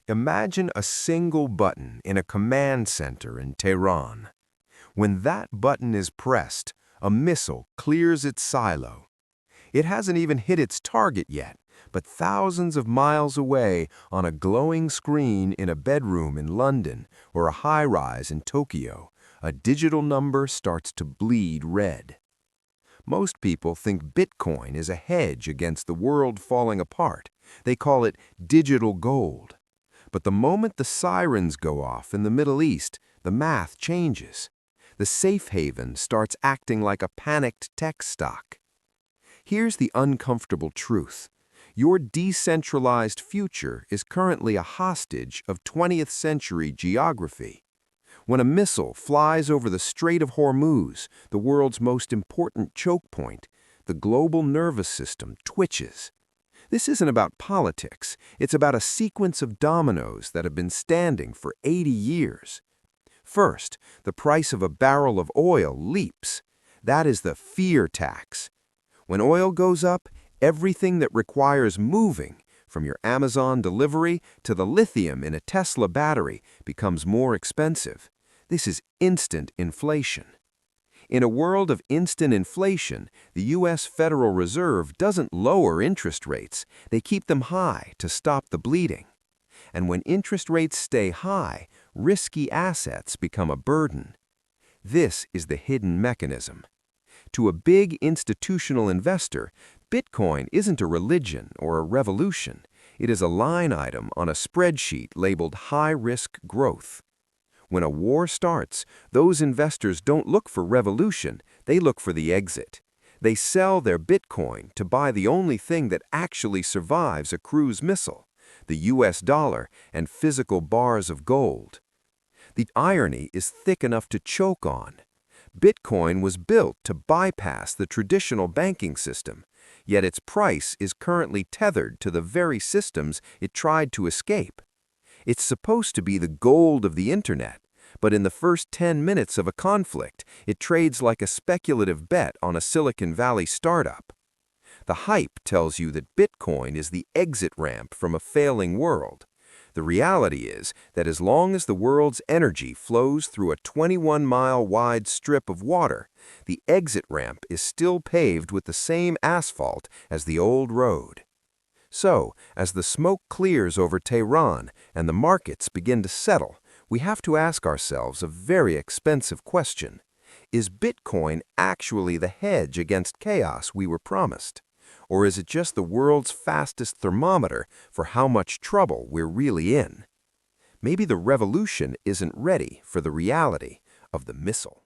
Imagine a single button in a command center in Tehran. When that button is pressed, a missile clears its silo. It hasn't even hit its target yet, but thousands of miles away on a glowing screen in a bedroom in London or a high-rise in Tokyo, a digital number starts to bleed red. Most people think Bitcoin is a hedge against the world falling apart. They call it digital gold. But the moment the sirens go off in the Middle East, the math changes. The safe haven starts acting like a panicked tech stock. Here's the uncomfortable truth. Your decentralized future is currently a hostage of 20th century geography. When a missile flies over the Strait of Hormuz, the world's most important choke point, the global nervous system twitches. This isn't about politics. It's about a sequence of dominoes that have been standing for 80 years. First, the price of a barrel of oil leaps. That is the fear tax. When oil goes up, everything that requires moving, from your Amazon delivery to the lithium in a Tesla battery, becomes more expensive. This is instant inflation. In a world of instant inflation, the U.S. Federal Reserve doesn't lower interest rates. They keep them high to stop the bleeding. And when interest rates stay high, risky assets become a burden. This is the hidden mechanism. To a big institutional investor, Bitcoin isn't a religion or a revolution. It is a line item on a spreadsheet labeled high-risk growth. When a war starts, those investors don't look for revolution, they look for the exit. They sell their Bitcoin to buy the only thing that actually survives a cruise missile, the US dollar and physical bars of gold. The irony is thick enough to choke on. Bitcoin was built to bypass the traditional banking system, yet its price is currently tethered to the very systems it tried to escape. It's supposed to be the gold of the internet, but in the first 10 minutes of a conflict, it trades like a speculative bet on a Silicon Valley startup. The hype tells you that Bitcoin is the exit ramp from a failing world. The reality is that as long as the world's energy flows through a 21-mile-wide strip of water, the exit ramp is still paved with the same asphalt as the old road. So, as the smoke clears over Tehran and the markets begin to settle, we have to ask ourselves a very expensive question. Is Bitcoin actually the hedge against chaos we were promised? Or is it just the world's fastest thermometer for how much trouble we're really in? Maybe the revolution isn't ready for the reality of the missile.